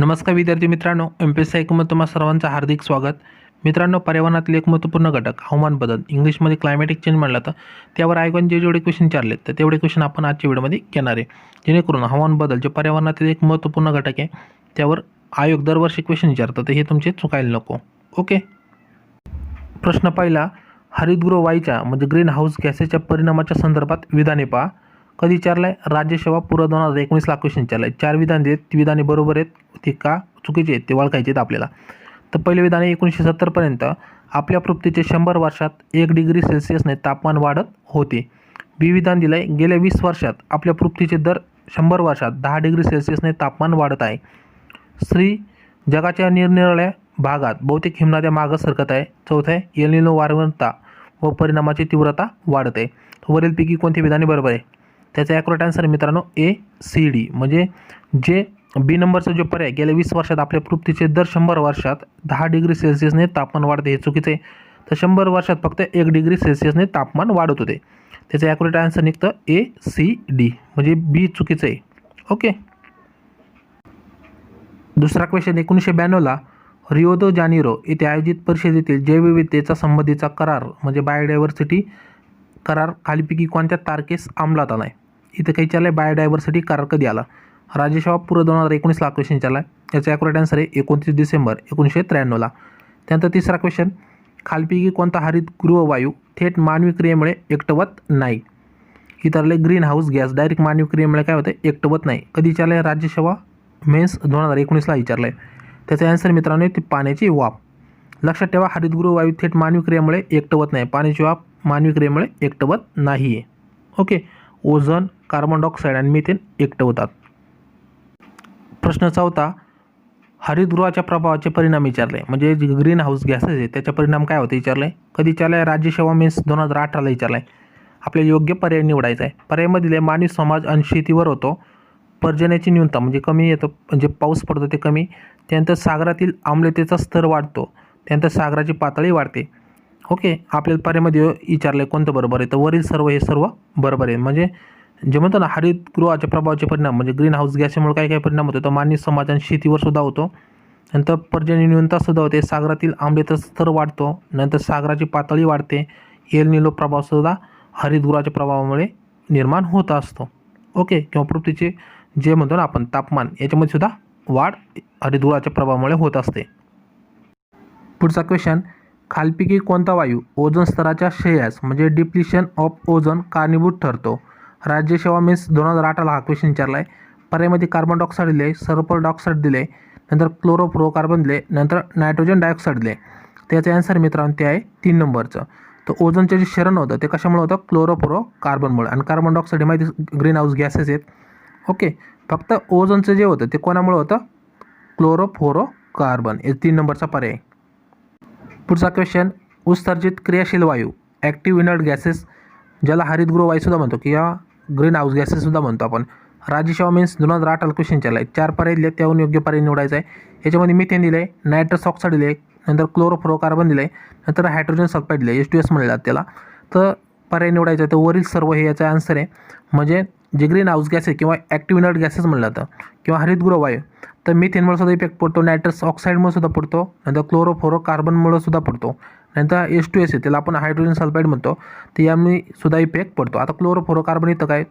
नमस्कार विद्यार्थी मित्रांनो, एम-पी-एस-सी ऐकूमध्ये तुम्हा सर्वांचं हार्दिक स्वागत. मित्रांनो, पर्यावरणातील एक महत्त्वपूर्ण घटक हवामान बदल, इंग्लिशमध्ये क्लायमॅटिक चेंज म्हणलं तर त्यावर आयोगाने जेवढे क्वेश्चन विचारले तर तेवढे क्वेश्चन आपण आजच्या व्हिडिओमध्ये घेणार आहे. जेणेकरून हवामान बदल जे पर्यावरणातील एक महत्त्वपूर्ण घटक आहे त्यावर आयोग दरवर्षी क्वेश्चन विचारतात, तर हे तुमचे चुकायला नको. ओके. प्रश्न पहिला, हरितगृह वायूच्या म्हणजे ग्रीन हाऊस गॅसेसच्या परिणामाच्या संदर्भात विधाने पहा. कधी विचारलं आहे? राज्यसेवा पूर्व 2019ला क्वेश्चन विचारलं आहे. 4 विधान आहेत, ती विधाने बरोबर आहेत ते का चुकीचे आहेत ते ओळखायचे आहेत आपल्याला. तर पहिले विधान आहे 1970पर्यंत आपल्या पृथ्वीचे 100 वर्षात 1 डिग्री सेल्सिअसने तापमान वाढत होते. बी विधान दिलं आहे, गेल्या 20 वर्षात आपल्या पृथ्वीचे दर 100 वर्षात 10 डिग्री सेल्सिअसने तापमान वाढत आहे. श्री जगाच्या निरनिराळ्या भागात बहुतेक हिमनद्या मागं सरकत आहे. चौथं आहे, एल निनो वारंवारता व परिणामाची तीव्रता वाढत आहे. वरीलपैकी कोणती विधाने बरोबर आहे? त्याचा ॲक्युरेट आन्सर मित्रांनो A-C-D, म्हणजे जे बी नंबरचा जो पर्याय गेल्या 20 वर्षात आपल्या पृथ्वीचे दर 100 वर्षात 10 डिग्री सेल्सिअसने तापमान वाढते हे चुकीचं आहे. तर 100 वर्षात फक्त 1 डिग्री सेल्सिअसने तापमान वाढत होते. त्याचं ॲक्युरेट आन्सर निघतं A-C-D, म्हणजे बी चुकीचं आहे. ओके. दुसरा क्वेश्चन, 1992ला रिओ दो जानेरो येथे आयोजित परिषदेतील जैवविविधतेचा संबंधीचा करार म्हणजे बायोडायव्हर्सिटी करार खालीपैकी कोणत्या तारखेस अंमलात आला आहे? इथं काही चाललं आहे, बायोडायव्हर्सिटी करार कधी आला? राज्यसेवा पूर्व 2019ला क्वेश्चन चालला आहे. याचा ॲक्युरेट आन्सर आहे 29 डिसेंबर 1993ला. त्यानंतर तिसरा क्वेश्चन, खालीपैकी कोणता हरितगृह वायू थेट मानवी क्रियेमुळे एकटवत नाही? इतरले ग्रीन हाऊस गॅस डायरेक्ट मानवी क्रियेमुळे काय होतं, एकटवत नाही. कधी विचारलं आहे? राज्यसेवा मेन्स 2019ला विचारलं आहे. त्याचा ॲन्सर मित्रांनो ते पाण्याची वाफ. लक्षात ठेवा, हरितगृह वायू थेट मानवी क्रियेमुळे एकटवत नाही. पाण्याची वाफ मानवी क्रियेमुळे एकटवत नाही आहे. ओके. ओझोन, कार्बन डायऑक्साईड आणि मिथेन एकटवतात. प्रश्न चौथा, हरितगृहाच्या प्रभावाचे परिणाम विचारले, म्हणजे जे ग्रीन हाऊस गॅसेस आहे त्याचा परिणाम काय होते विचारले. कधी विचारलं आहे? राज्यसेवा मेन्स 2018ला विचारलं आहे. आपल्याला योग्य पर्याय निवडायचा आहे. पर्यायामध्ये मानवी समाज आणि शेतीवर होतो. पर्जन्याची न्यूनता म्हणजे कमी येतो, म्हणजे पाऊस पडतो ते कमी. त्यानंतर सागरातील आम्लतेचा स्तर वाढतो. त्यानंतर सागराची पातळी वाढते. ओके. आपल्याला पर्यायामध्ये विचारलं कोणतं बरोबर आहे, तर वरील सर्व हे सर्व बरोबर आहे. म्हणजे जे म्हणतो ना हरितगृहाच्या प्रभावाचे परिणाम म्हणजे ग्रीन हाऊस गॅसमुळे काय काय परिणाम होतो, तर मानवी समाज आणि शेतीवर सुद्धा होतो. नंतर पर्जन्य न्यूनता सुद्धा होते. सागरातील आम्लतेचा स्तर वाढतो. नंतर सागराची पातळी वाढते. एल निनो प्रभावसुद्धा हरितगृहाच्या प्रभावामुळे निर्माण होत असतो. ओके. किंवा पृथ्वीचे जे म्हणतो ना आपण तापमान याच्यामध्ये सुद्धा वाढ हरितगृहाच्या प्रभावामुळे होत असते. पुढचा क्वेश्चन, खालीपैकी कोणता वायू ओझोन स्तराच्या क्षयास म्हणजे डिप्लिशन ऑफ ओझोन कारणीभूत ठरतो? राज्यसेवा मेन्स 2018ला हा क्वेश्चन विचारला आहे. पर्यायामध्ये कार्बन डायऑक्साईड दिले, सल्फर डायऑक्साईड दिले, नंतर क्लोरोफ्लोरोकार्बन दिले, नंतर नायट्रोजन डायऑक्साईड दिले. त्याचं ॲन्सर मित्रांनो ते आहे 3 नंबरचं. तर ओझोनचे जे क्षरण होतं ते कशामुळे होतं? क्लोरोफ्लोरोकार्बनमुळे. आणि कार्बन डायऑक्साईड हे माहिती ग्रीन हाऊस गॅसेस आहेत. ओके. फक्त ओझोनचं जे होतं ते कोणामुळे होतं? क्लोरोफ्लोरोकार्बन. हे 3 नंबरचा पर्याय. पुढचा क्वेश्चन, उत्सर्जित क्रियाशील वायू ॲक्टिव्ह इनर्ट गॅसेस ज्याला हरितगृह वायूसुद्धा म्हणतो किंवा ग्रीन हाऊस गॅसेससुद्धा म्हणतो आपण. राज्यसेवा मेन्स 2018ला क्वेश्चन चालला आहे. 4 पर्याय दिले, त्याहून योग्य पर्याय निवडायचा आहे. याच्यामध्ये मिथेन दिलं आहे, नायट्रस ऑक्साईड दिले, नंतर क्लोरोफ्लोरोकार्बन दिलं आहे, नंतर हायड्रोजन सल्फाईड दिले, H2S म्हणतात त्याला. तर पर्याय निवडायचा आहे. तर वरील सर्व हे याचा आन्सर आहे. म्हणजे जे ग्रीन हाऊस गॅस आहे किंवा ॲक्टिव्ह इनर्ट गॅसेस म्हणलं जातं किंवा हरितगृह वायू, तर मिथेनमुळे सुद्धा इफेक्ट पडतो, नायट्रस ऑक्साईडमुळे सुद्धा पडतो, नंतर क्लोरोफ्लोरोकार्बनमुळे सुद्धा पडतो, नंतर H2S आहे त्याला आपण हायड्रोजन सल्फाईड म्हणतो, तर यामुळे सुद्धा इफेक्ट पडतो. आता क्लोरोफ्लोरोकार्बन इथं काय,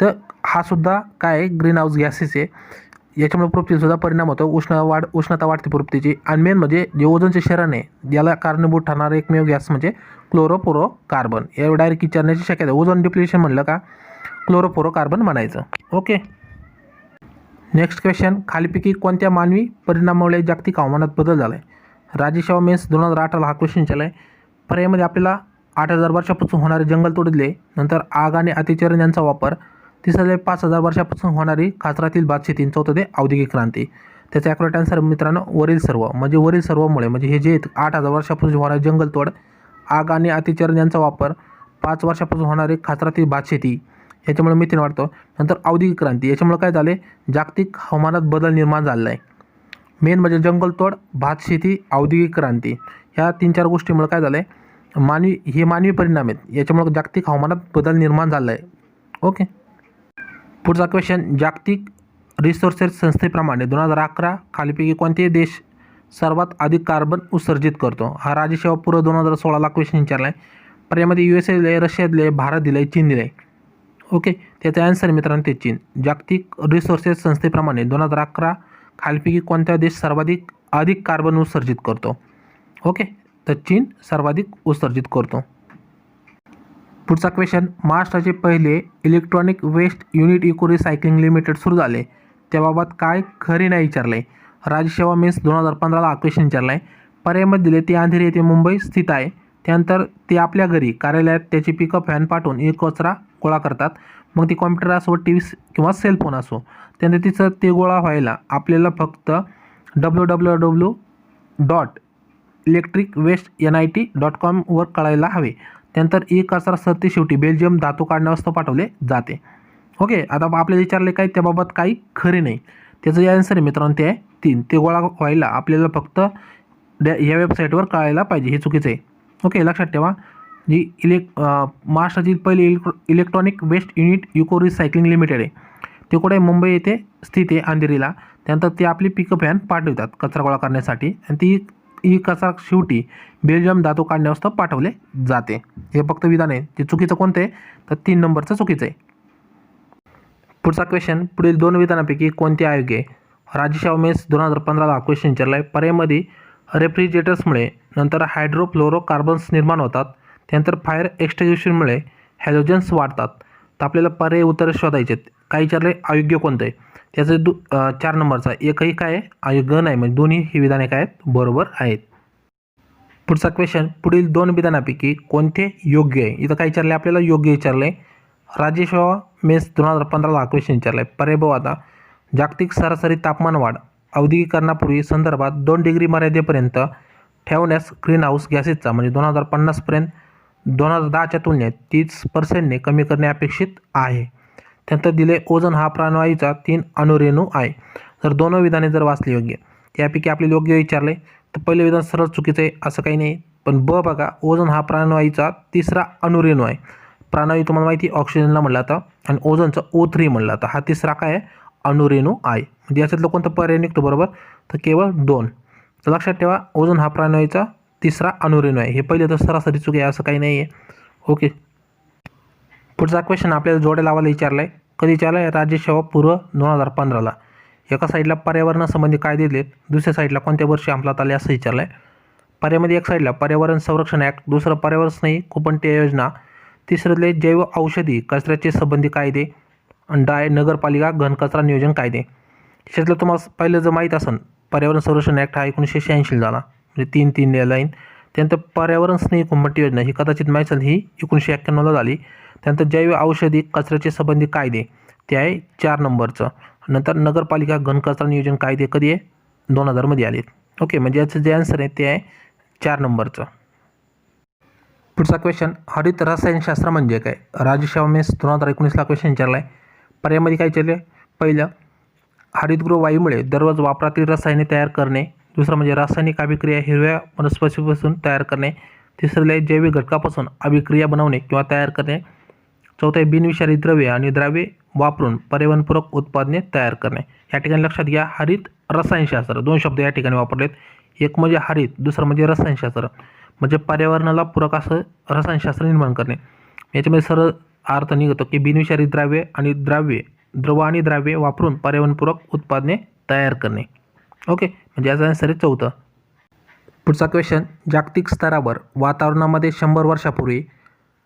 तर हा सुद्धा काय आहे ग्रीन हाऊस गॅसेस आहे. याच्यामुळे पृथ्वीसुद्धा परिणाम होतो. उष्णता वाढते पृथ्वीची. आणि मेन म्हणजे जे ओझोनचे क्षरण आहे याला कारणीभूत ठरणारा एकमेव गॅस म्हणजे क्लोरोफ्लोरोकार्बन. या डायरेक्ट विचारण्याची शक्यता. ओझोन डिप्लिशन म्हणलं का क्लोरोफ्लोरोकार्बन म्हणायचं. ओके. नेक्स्ट क्वेश्चन, खालीपैकी कोणत्या मानवी परिणामामुळे जागतिक हवामानात बदल झाला आहे? राज्यसेवा मेन्स 2018ला हा क्वेश्चन चालला आहे. पर्यायामध्ये आपल्याला 8000 वर्षापासून होणारे जंगलतोड दिले, नंतर आग आणि अतिचरण यांचा वापर, तिसरे 5000 वर्षापासून होणारी खाचरातील भातशेती, चौथं ते औद्योगिक क्रांती. त्याचा ॲक्युरेट आन्सर मित्रांनो वरील सर्व. म्हणजे वरील सर्वमुळे म्हणजे हे जे 8000 वर्षापासून होणारे जंगलतोड, आग आणि अतिचरण यांचा वापर, 5 वर्षापासून होणारी खाचरातील भातशेती याच्यामुळे मिथेन वाढतो, नंतर औद्योगिक क्रांती याच्यामुळे काय झाले, जागतिक हवामानात बदल निर्माण झालेला आहे. मेन म्हणजे जंगलतोड, भातशेती, औद्योगिक क्रांती ह्या 3-4 गोष्टीमुळे काय झालं आहे, मानवी परिणाम आहेत. याच्यामुळे जागतिक हवामानात बदल निर्माण झाला आहे. ओके. पुढचा क्वेश्चन, जागतिक रिसोर्सेस संस्थेप्रमाणे 2011 खालीपैकी कोणते देश सर्वात अधिक कार्बन उत्सर्जित करतो? हा राज्यसेवा पूर्व 2016ला क्वेश्चन विचारला आहे. पर्यायामध्ये USA दिले, रशिया दिले, भारत दिले, चीन दिले. ओके, त्याचा आन्सर मित्रांनो ते चीन. जागतिक रिसोर्सेस संस्थेप्रमाणे 2011 खालीपैकी कोणता देश सर्वाधिक कार्बन उत्सर्जित करतो? ओके, तर चीन सर्वाधिक उत्सर्जित करतो. पुढचा क्वेश्चन, महाराष्ट्राचे पहिले electronic waste unit eco recycling limited सुरू झाले त्याबाबत काय खरे नाही विचारले. राज्यसेवा मेन्स 2015ला हा क्वेश्चन विचारला आहे. पर्यायामध्ये दिले ते अंधेरी येथे मुंबई स्थित आहे. त्यानंतर ते आपल्या घरी कार्यालयात त्याची पिकअप व्हॅन पाठवून एक कचरा गोळा करतात. मग ती कॉम्प्युटर असो, TV किंवा सेलफोन असो. त्यानंतर तिचं ते गोळा व्हायला आपल्याला फक्त www.electricwastnit.com वर कळायला हवे. त्यानंतर एक कचरा सरते शेवटी बेल्जियम धातू काढण्यावस्था पाठवले जाते. ओके, आता आपल्याला विचारले काय त्याबाबत काही खरे नाही. त्याचं जे आन्सर आहे मित्रांनो ते आहे 3. ते गोळा व्हायला आपल्याला फक्त या वेबसाईटवर कळायला पाहिजे. हे चुकीचं आहे. ओके, लक्षात ठेवा. जी महाराष्ट्रातील पहिले electronic waste unit eco recycling limited आहे ते कुठे मुंबई येथे स्थित आहे, अंधेरीला. त्यानंतर ते आपली पिकअप व्हॅन पाठवतात कचरा गोळा करण्यासाठी आणि ती कचरा शेवटी बेल्जियम धातू काढण्यावस्था पाठवले जाते. हे फक्त विधान आहे. ते चुकीचं कोणतं आहे? तर 3 नंबरचं चुकीचं आहे. पुढचा क्वेश्चन, पुढील 2 विधानापैकी कोणते अयोग्य आहे? राज्यसेवा मेन्स 2015ला क्वेश्चन विचारला आहे. पर्यायामध्ये रेफ्रिजरेटर्समुळे नंतर हायड्रोफ्लोरोकार्बन्स निर्माण होतात. त्यानंतर फायर एक्सटिंग्विशरमुळे हॅलोजन्स वाढतात. तर आपल्याला पर्याय उत्तर शोधायचे आहेत. काय विचारले? अयोग्य कोणतं आहे? त्याचं 4 नंबरचा एकही काय आहे? अयोग्य नाही. म्हणजे दोन्ही ही विधाने काय आहेत? बरोबर आहेत. पुढचा क्वेश्चन, पुढील 2 विधानापैकी कोणते योग्य आहे? इथं काय विचारले आपल्याला? योग्य विचारलं आहे. राज्यसेवा मेन्स 2015ला क्वेश्चन विचारला आहे. पर्याय बघू आता. जागतिक सरासरी तापमान वाढ औद्योगिकरणापूर्वी संदर्भात 2 डिग्री मर्यादेपर्यंत ठेवण्यास ग्रीनहाऊस गॅसेसचा म्हणजे 2050पर्यंत 2010च्या तुलनेत 30% कमी करणे अपेक्षित आहे. त्यानंतर दिले ओझोन हा प्राणवायूचा 3 अणुरेणू आहे. जर 2 विधाने जर वाचली योग्य त्यापैकी आपले योग्य विचारले तर पहिलं विधान सरळ चुकीचं आहे असं काही नाही. पण बघा, ओझोन हा प्राणवायूचा 3रा अणुरेणू आहे. प्राणवायू तुम्हाला माहिती ऑक्सिजनला म्हणलं जातं आणि ओझोनचं O3 म्हणलं जातं. हा 3रा काय आहे? अणुरेणू आहे. म्हणजे याच्यातलं कोणतं पर्याय निघतो बरोबर? तर केवळ 2. तर लक्षात ठेवा, ओझोन हा प्राणवायूचा 3रा अणुरेणू आहे. हे पहिले तर सरासरी चुकी आहे असं काही नाही आहे. ओके, पुढचा क्वेश्चन आपल्याला जोड्या लावायला विचारला आहे. कधी विचारला आहे? राज्यसेवा पूर्व 2015ला. एका साईडला पर्यावरणासंबंधी कायदे दिलेत, दुसऱ्या साईडला कोणत्या वर्षी अंमलात आले असं विचारलं आहे. पर्यायामध्ये एक साईडला पर्यावरण संरक्षण ॲक्ट, दुसरं पर्यावरण स्नेही कुपनट्या योजना, तिसरंले जैव औषधी कचऱ्याचे संबंधी कायदे आणि नगरपालिका घनकचरा नियोजन कायदे. त्याच्यातलं तुम्हाला पहिलं जर माहीत असेल पर्यावरण संरक्षण ॲक्ट हा 1986 झाला म्हणजे 3 लाईन. त्यानंतर पर्यावरण स्नेही कुंपटी योजना ही कदाचित माहीत असेल ही 1991ला झाली. त्यानंतर जैव औषधी कचऱ्याचे संबंधी कायदे ते आहे 4 नंबरचं. नंतर नगरपालिका घनकचरा नियोजन कायदे कधी आहे? 2000मध्ये आले. ओके, म्हणजे याचं जे आन्सर आहे ते आहे 4 नंबरचं. पुढचा क्वेश्चन, हरित रसायनशास्त्र म्हणजे काय? राज्यसेवा मेन्स 2019ला क्वेश्चन विचारला आहे. पर्यायामध्ये काय विचारले? पहिलं, हरितगृह वायूमुळे दररोज वापरातील रसायने तयार करणे. दुसरं म्हणजे रासायनिक अभिक्रिया हिरव्या वनस्पतीपासून तयार करणे. तिसरं जैविक घटकापासून अभिक्रिया बनवणे किंवा तयार करणे. चौथं आहे बिनविषारी द्रव्ये आणि द्राव्ये वापरून पर्यावरणपूरक उत्पादने तयार करणे. या ठिकाणी लक्षात घ्या, हरित रसायनशास्त्र 2 शब्द या ठिकाणी वापरलेत. एक म्हणजे हरित, दुसरं म्हणजे रसायनशास्त्र. म्हणजे पर्यावरणाला पूरक असं रसायनशास्त्र निर्माण करणे. याच्यामध्ये सरळ अर्थ निघतो की बिनविषारी द्रव्ये आणि द्राव्ये वापरून पर्यावरणपूरक उत्पादने तयार करणे. ओके, म्हणजे याचा आन्सर आहे 4. पुढचा क्वेश्चन, जागतिक स्तरावर वातावरणामध्ये 100 वर्षापूर्वी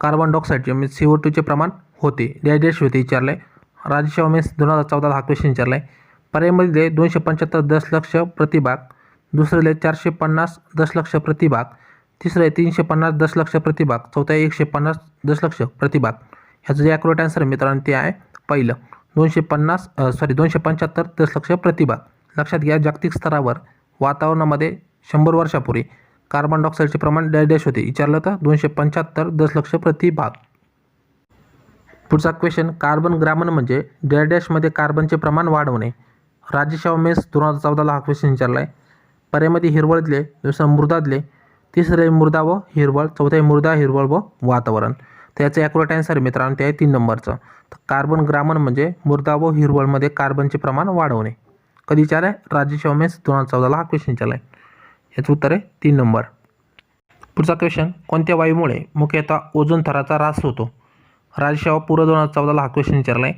कार्बन डायऑक्साईडचे म्हणजे CO2चे प्रमाण होते. डॅश होते विचारलं आहे. राज्यसेवा मेन्स 2014ला हा क्वेश्चन विचारला आहे. पर्यायामध्ये 275 दशलक्ष प्रतिभाग, दुसरं 450 दशलक्ष प्रतिभाग, तिसरं 350 दशलक्ष प्रतिभाग, चौथं 150 दशलक्ष प्रतिभाग. ह्याचं जे ॲक्युरेट आन्सर आहे मित्रांनो ते आहे पहिलं 275 दशलक्ष प्रतिभाग. लक्षात घ्या, जागतिक स्तरावर वातावरणामध्ये 100 वर्षापूर्वी कार्बन डायऑक्साईडचे प्रमाण डॅश होते विचारलं तर 275 दशलक्ष प्रतिभाग. पुढचा क्वेश्चन, कार्बन ग्रामन म्हणजे डॅशमध्ये कार्बनचे प्रमाण वाढवणे. राज्यसेवा मेन्स 2014ला हा क्वेश्चन विचारला आहे. पर्यायामध्ये हिरवळ दिले, दुसरं मृदा दिले, तिसरे मृदा व हिरवळ, चौथे मृदा हिरवळ व वातावरण. त्याचं ॲक्युरेट आन्सर मित्रांनो ते आहे 3 नंबरचं. तर कार्बन ग्रामन म्हणजे मृदा व हिरवळमध्ये कार्बनचे प्रमाण वाढवणे. कधी विचार आहे? राज्यसेवा मेन्स 2014ला हा क्वेश्चन विचारला आहे. याचं उत्तर आहे 3 नंबर. पुढचा क्वेश्चन, कोणत्या वायूमुळे मुख्यतः ओझोन थराचा ऱ्हास होतो? राज्यसेवा पूर्व 2014ला हा क्वेश्चन विचारला आहे.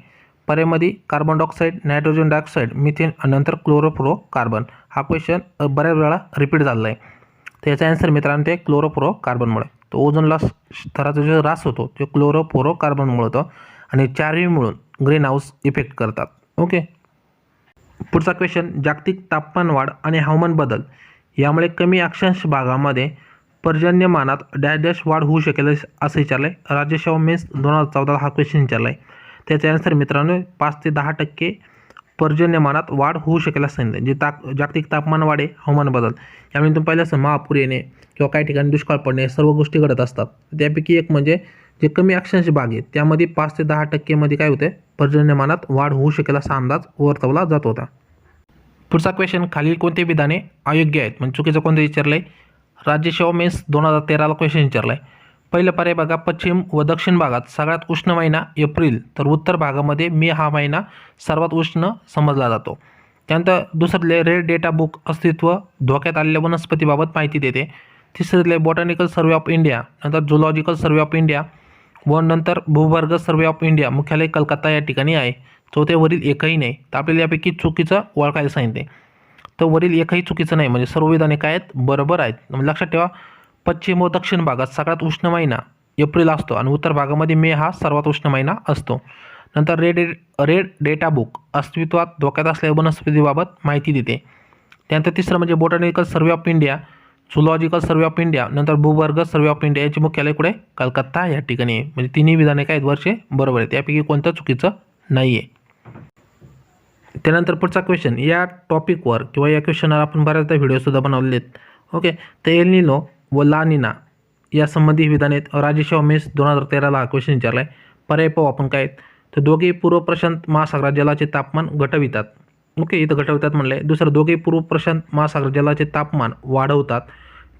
पर्यायामध्ये carbon dioxide, nitrogen dioxide, methane आणि नंतर क्लोरोफ्लोरो कार्बन. हा क्वेश्चन बऱ्याच वेळा रिपीट झालेला आहे. तर याचा आन्सर मित्रांनो ते क्लोरोफ्लोरो कार्बनमुळे. तो ओझोनला थराचा जो ऱ्हास होतो तो क्लोरोफ्लोरो कार्बनमुळे होतो आणि चारही मिळून ग्रीन हाऊस इफेक्ट करतात. ओके. पुढचा क्वेश्चन, जागतिक तापमान वाढ आणि हवामान बदल यामुळे कमी अक्षांश भागामध्ये पर्जन्यमानात डॅश डॅश वाढ होऊ शकेल असं विचारलं आहे. राज्यसेवा मेन्स 2014 हा क्वेश्चन विचारला आहे. त्याचे आन्सर मित्रांनो 5 ते 10% पर्जन्यमानात वाढ होऊ शकेल असं सांगितलं. जे जागतिक तापमान वाढ आहे, हवामान बदल यामुळे तुम्ही पाहिलं असं महापूर येणे किंवा काही ठिकाणी दुष्काळ पडणे सर्व गोष्टी घडत असतात. त्यापैकी एक म्हणजे जे कमी अक्षांश भाग आहे त्यामध्ये 5 ते 10% मध्ये काय होते, पर्जन्यमानात वाढ होऊ शकेल असा अंदाज वर्तवला जात होता. पुढचा क्वेश्चन, खालील कोणते विधाने अयोग्य आहेत म्हणजे चुकीचं कोणतं विचारलं आहे? राज्यसेवा मेन्स 2013ला क्वेश्चन विचारला आहे. पहिलं पर्याय बघा, पश्चिम व दक्षिण भागात सगळ्यात उष्ण महिना एप्रिल, तर उत्तर भागामध्ये मे हा महिना सर्वात उष्ण समजला जातो. त्यानंतर दुसरीतले रेड डेटा बुक अस्तित्व धोक्यात आलेल्या वनस्पतीबाबत माहिती देते. तिसरीतले बॉटॅनिकल सर्वे ऑफ इंडिया, नंतर झुलॉजिकल सर्वे ऑफ इंडिया व नंतर भूवर्ग सर्वे ऑफ इंडिया मुख्यालय कलकत्ता या ठिकाणी आहे. चौथे वरील एकही नाही. तर आपल्याला यापैकी चुकीचं ओळखायला सांगितले. तर वरील एकही चुकीचं नाही म्हणजे सर्व विधाने काय आहेत, बरोबर आहेत. म्हणजे लक्षात ठेवा, पश्चिम व दक्षिण भागात सगळ्यात उष्ण महिना एप्रिल असतो आणि उत्तर भागामध्ये मे हा सर्वात उष्ण महिना असतो. नंतर रेड डेटा बुक अस्तित्वात धोक्यात असलेल्या वनस्पतीबाबत माहिती देते. त्यानंतर तिसरं म्हणजे botanical survey of India, zoological survey of India, नंतर भूवर्ग सर्वे ऑफ इंडिया याचे मुख्यालय कुठे, कलकत्ता या ठिकाणी आहे. म्हणजे तिन्ही विधाने काय आहेत, वर्षे बरोबर आहे. त्यापैकी कोणतं चुकीचं नाही आहे. त्यानंतर पुढचा क्वेश्चन, या टॉपिकवर किंवा या क्वेश्चनवर आपण बऱ्याचदा व्हिडिओसुद्धा बनवलेले आहेत. ओके. तर एल निनो व ला निना यासंबंधी विधान आहेत. राज्यसेवा मेन्स 2013ला हा क्वेश्चन विचारला आहे. पर्याय पाहू आपण काय आहेत. तर दोघे पूर्व प्रशांत महासागरात जलाचे तापमान घटवितात. ओके, इथं घटवतात म्हणलं आहे. दुसरं, दोघे पूर्व प्रशांत महासागर जलाचे तापमान वाढवतात.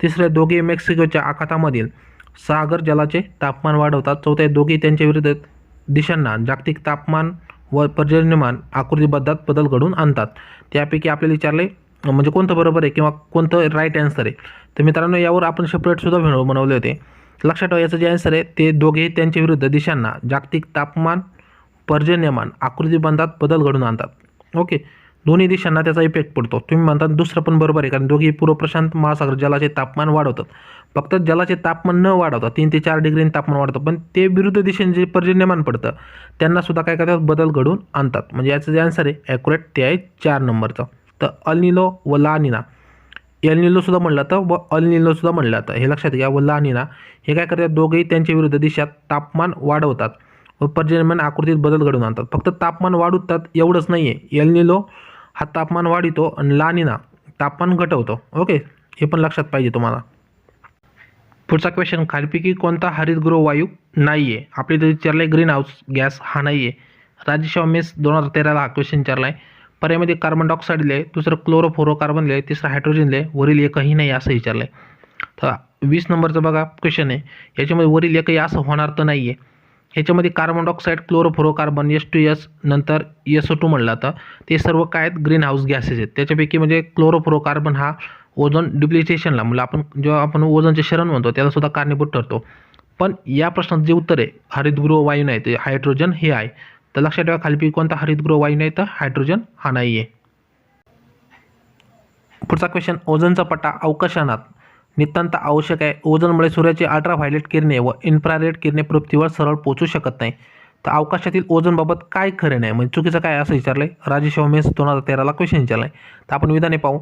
तिसरे, दोघे मेक्सिकोच्या आखातामधील सागर जलाचे तापमान वाढवतात. चौथे, दोघे त्यांच्या विरुद्ध दिशांना जागतिक तापमान व पर्जन्यमान आकृतीबद्धात बदल घडवून आणतात. त्यापैकी आपल्याला विचारले म्हणजे कोणतं बरोबर आहे किंवा कोणतं राईट आन्सर आहे. तर मित्रांनो यावर आपण सेपरेटसुद्धा व्हिडिओ बनवले होते. लक्षात ठेवा, याचं जे आन्सर आहे ते दोघे त्यांच्या विरुद्ध दिशांना जागतिक तापमान पर्जन्यमान आकृतीबंधात बदल घडवून आणतात. ओके, दोन्ही दिशांना त्याचा इफेक्ट पडतो. तुम्ही म्हणता दुसरं पण बरोबर आहे, कारण दोघे पूर्व प्रशांत महासागर जलाचे तापमान वाढवतात. फक्त जलाचे तापमान न वाढवता 3 ते 4 डिग्री तापमान वाढतं, पण ते विरुद्ध दिशेने जे पर्जन्यमान पडतं त्यांना सुद्धा काय करतात, बदल घडवून आणतात. म्हणजे याचं जे आन्सर आहे ॲक्युरेट ते आहे 4 नंबरचं. तर अल निनो व ला निना, एल निनो सुद्धा म्हणलं जातं व अल निनो सुद्धा म्हणलं जातं. हे लक्षात घ्या. व ला निना हे काय करतात, दोघेही त्यांच्या विरुद्ध दिशात तापमान वाढवतात व पर्जन्यमान आकृतीत बदल घडवून आणतात. फक्त तापमान वाढवतात एवढंच नाही आहे. एल निनो हा तापमान वाढवतो आणि ला निना तापमान घटवतो. ओके, हे पण लक्षात पाहिजे तुम्हाला. पुढचा क्वेश्चन, खालीलपैकी कोणता हरितगृह वायू नाही आहे? आपल्या इथे विचारलं आहे ग्रीन हाऊस गॅस हा नाही आहे. राज्यसेवा मेन्स 2013ला हा क्वेश्चन विचारला आहे. पर्यायामध्ये कार्बन डायऑक्साईड लिहिले, दुसरं क्लोरोफ्लोरोकार्बन लिहिले, तिसरं हायड्रोजन लिहिले, वरील एकही नाही असं विचारलं आहे. तर 20 नंबरचं बघा क्वेश्चन आहे. याच्यामध्ये वरील एकही असं होणार तर नाही आहे. ह्याच्यामध्ये कार्बन डायऑक्साईड, क्लोरोफ्लोरोकार्बन, H2S नंतर SO2 म्हणलं जातं. ते सर्व काय आहेत, ग्रीन हाऊस गॅसेस आहेत. त्याच्यापैकी म्हणजे क्लोरोफ्लोरोकार्बन हा ओझोन डिप्लिटेशनला म्हणजे आपण जेव्हा आपण ओझोनचे शरण म्हणतो त्याला सुद्धा कारणीभूत ठरतो. पण या प्रश्नात जे उत्तर आहे हरितगृह वायू नाही ते हायड्रोजन हे आहे. तर लक्षात ठेवा, खालीलपैकी कोणता हरितगृह वायू नाही तर हायड्रोजन हा नाही आहे. पुढचा क्वेश्चन, ओझोनचा पट्टा अवकाशयानात नितांत आवश्यक आहे. ओझोनमुळे सूर्याची अल्ट्राव्हायलेट किरणे व इन्फ्रारेड किरणे पृथ्वीवर सरळ पोहोचू शकत नाही. तर अवकाशातील ओझोनबाबत काय खरं नाही म्हणजे चुकीचं काय असं विचारलं आहे. राज्यसेवा मेन्स 2013ला क्वेश्चन विचारला आहे. तर आपण विधाने पाहू.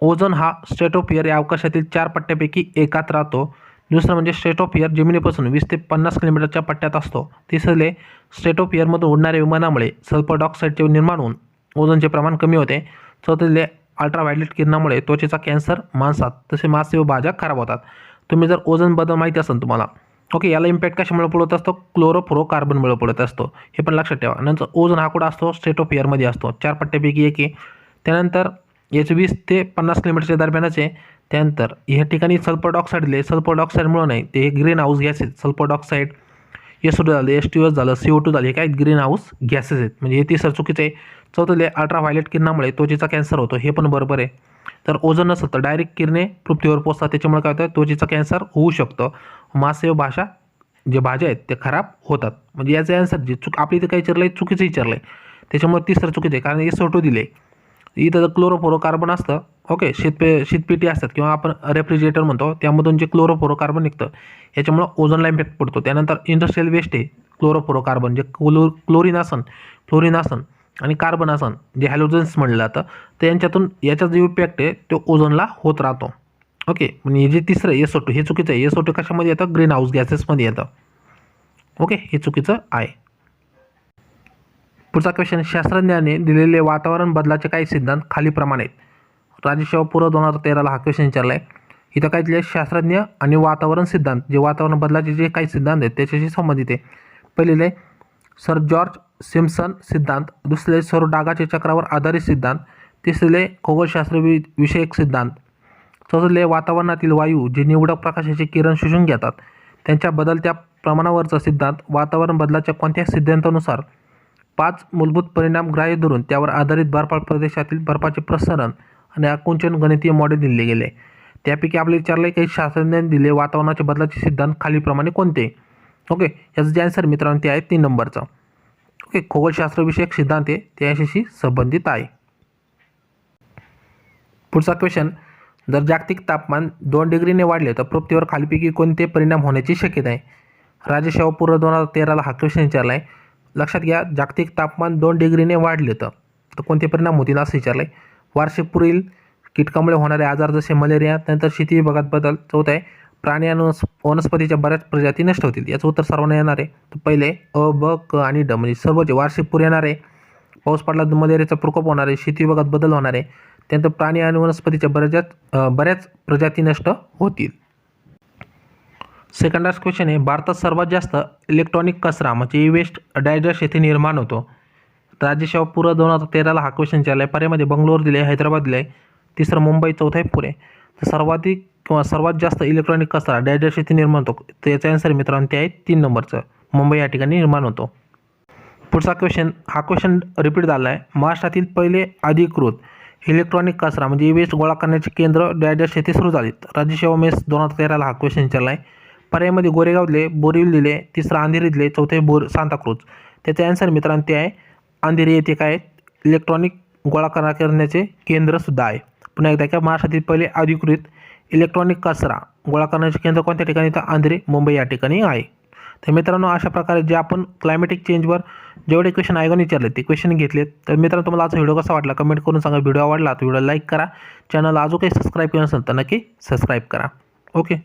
ओझोन हा स्ट्रेटोस्फिअर या अवकाशातील 4 पट्ट्यापैकी एकात राहतो. दुसरं म्हणजे स्ट्रेटोस्फिअर जमिनीपासून 20 ते 50 किलोमीटरच्या पट्ट्यात असतो. तिसरे, स्ट्रेटोस्फिअरमधून उडणाऱ्या विमानामुळे सल्फर डायऑक्साईडचे निर्माण होऊन ओझोनचे प्रमाण कमी होते. चौथे, अल्ट्राव्हायलेट किरणामुळे त्वचेचा कॅन्सर, मांसात तसे मासे व भाज्या खराब होतात. तुम्ही जर ओझोनबद्दल माहिती असेल तुम्हाला, ओके, याला इम्पॅक्ट कशामुळे पडत असतो, क्लोरोफ्लोरोकार्बनमुळे पडत असतो. हे पण लक्षात ठेवा. नंतर ओझोन हा कुठं असतो, स्ट्रेटोस्फिअरमध्ये असतो. 4 पट्ट्यापैकी एक आहे. त्यानंतर याचे 20 ते 50 किलोमीटरच्या दरम्यानच आहे. त्यानंतर या ठिकाणी सल्फर डायऑक्साईड दिले. सल्फर डायऑक्साईडमुळे नाही, ते green house gases sulphur dioxide, SO2 झालं, H2S झालं, CO2 झालं, हे काय ग्रीन हाऊस गॅसेस आहेत. म्हणजे हे तिसरं चुकीचं आहे. चौथं दिलं अल्ट्राव्हायलेट किरणामुळे त्वचेचा कॅन्सर होतो, हे पण बरोबर आहे. तर ओझोन नसेल तर डायरेक्ट किरणे पृथ्वीवर पोचतात, त्याच्यामुळे काय होतं त्वचेचा कॅन्सर होऊ शकतं. मासे व जे भाज्या आहेत ते खराब होतात. म्हणजे याचं आन्सर जे आपली इथं काही विचारलं आहे चुकीचं विचारलं आहे, त्याच्यामुळे तिसरं चुकीचं आहे. कारण SO2 दिले, इथं क्लोरोफ्लोरोकार्बन असतं. ओके, शीतपेटी असतात किंवा आपण रेफ्रिजरेटर म्हणतो, त्यामधून जे क्लोरोफ्लोरोकार्बन निघतं याच्यामुळं ओझोनला इम्पॅक्ट पडतो. त्यानंतर इंडस्ट्रियल वेस्ट आहे क्लोरोफ्लोरोकार्बन, जे क्लोरीन असन आणि कार्बन असन, जे हॅलोजन्स म्हणलं जातं, तर यांच्यातून याचा जो इम्पॅक्ट आहे तो ओझोनला होत राहतो. ओके, म्हणजे जे तिसरं SO2 हे चुकीचं आहे. SO2 कशामध्ये येतं? ग्रीन हाऊस गॅसेसमध्ये येतं. ओके, हे चुकीचं आहे. पुढचा क्वेश्चन, शास्त्रज्ञाने दिलेले वातावरण बदलाचे काही सिद्धांत खालीप्रमाणे आहेत. राज्यसेवा पूर्व 2013ला हा क्वेश्चन विचारला आहे. इथं काय दिले? शास्त्रज्ञ आणि वातावरण सिद्धांत, जे वातावरण बदलाचे जे काही सिद्धांत आहेत त्याच्याशी संबंधित आहे. पहिलेले सर जॉर्ज सिम्पसन सिद्धांत, दुसरे सौर डागाच्या चक्रावर आधारित सिद्धांत, तिसरे खगोलशास्त्र विषयक सिद्धांत, चौथले वातावरणातील वायू जे निवडक प्रकाशाचे किरण शोषून घेतात त्यांच्या बदलत्या प्रमाणावरचा सिद्धांत, वातावरण बदलाच्या कोणत्या सिद्धांतानुसार 5 मूलभूत परिणाम ग्राह्य धरून त्यावर आधारित बर्फाळ प्रदेशातील बर्फाचे प्रसरण आणि आकुंचन गणितीय मॉडेल दिले गेले. त्यापैकी आपले विचारले काही शास्त्रज्ञांनी दिले वातावरणाच्या बदलाचे सिद्धांत खालीलप्रमाणे कोणते? ओके, याचं जे आन्सर मित्रांनो ते आहे 3 नंबरचं. ओके, खगोलशास्त्रविषयक सिद्धांत आहे ते याच्याशी संबंधित आहे. पुढचा क्वेश्चन, जर जागतिक तापमान 2 डिग्रीने वाढले तर पृथ्वीवर खालीलपैकी कोणते परिणाम होण्याची शक्यता आहे? राज्यसेवा पूर्व 2013ला हा क्वेश्चन विचारला आहे. लक्षात घ्या, जागतिक तापमान 2 डिग्रीने वाढले तर कोणते परिणाम होतील असं विचारलं आहे. वार्षिक पुढील कीटकामुळे होणारे आजार जसे मलेरिया, त्यानंतर शेती विभागात बदल, चौथा आहे प्राणी आणि वनस्पतीच्या बऱ्याच प्रजाती नष्ट होतील. याचं उत्तर सर्वांना येणार आहे. तर पहिले अ, ब, क आणि ड म्हणजे सर्वचे वार्षिक पूर येणार आहे, पाऊस पडला तर मलेरियाचा प्रकोप होणार आहे, शेती विभागात बदल होणार आहे, त्यानंतर प्राणी आणि वनस्पतीच्या बऱ्याच प्रजाती नष्ट होतील. सेकंड लास्ट क्वेश्चन आहे, भारतात सर्वात जास्त इलेक्ट्रॉनिक कचरा म्हणजे ई वेस्ट डायजस्ट येथे निर्माण होतो. राज्यसेवा पूर्व 2013ला हा क्वेश्चन विचारला आहे. पर्यामध्ये बंगलोर दिले, हैदराबाद दिले, तिसरं मुंबई, चौथा आहे पुणे. तर सर्वात जास्त इलेक्ट्रॉनिक कचरा डायजस्ट येथे निर्माण होतो, त्याचा आन्सर मित्रांनो ते आहे 3 नंबरचं, मुंबई या ठिकाणी निर्माण होतो. पुढचा क्वेश्चन, हा क्वेश्चन रिपीट झाला आहे. महाराष्ट्रातील पहिले अधिकृत इलेक्ट्रॉनिक कचरा म्हणजे ई वेस्ट गोळा करण्याचे केंद्र डायजस्ट येथे सुरू झालेत. राज्यसेवा मेस 2013ला हा क्वेश्चन विचारला आहे. पर्यायामध्ये गोरेगाव दिले, बोरिवली दिले, तिसरं अंधेरी दिले, चौथे सांताक्रूज. त्याचे आन्सर मित्रांनो ते आहे अंधेरी येथे काय इलेक्ट्रॉनिक गोळा करण्याचे केंद्रसुद्धा आहे. पुन्हा एकदा काय, महाराष्ट्रातील पहिले अधिकृत इलेक्ट्रॉनिक कचरा गोळा करण्याचे केंद्र कोणत्या ठिकाणी? तर अंधेरी, मुंबई या ठिकाणी आहे. तर मित्रांनो अशा प्रकारे जे आपण क्लायमॅटिक चेंजवर जेवढे क्वेश्चन आयोगाने विचारले ते क्वेश्चन घेतलेत. तर मित्रांनो तुम्हाला आजचा व्हिडिओ कसा वाटला कमेंट करून सांगा. व्हिडिओ आवडला तर व्हिडिओ लाईक करा, चॅनल अजून काही सबस्क्राईब केलं नसेल तर नक्की सबस्क्राईब करा. ओके.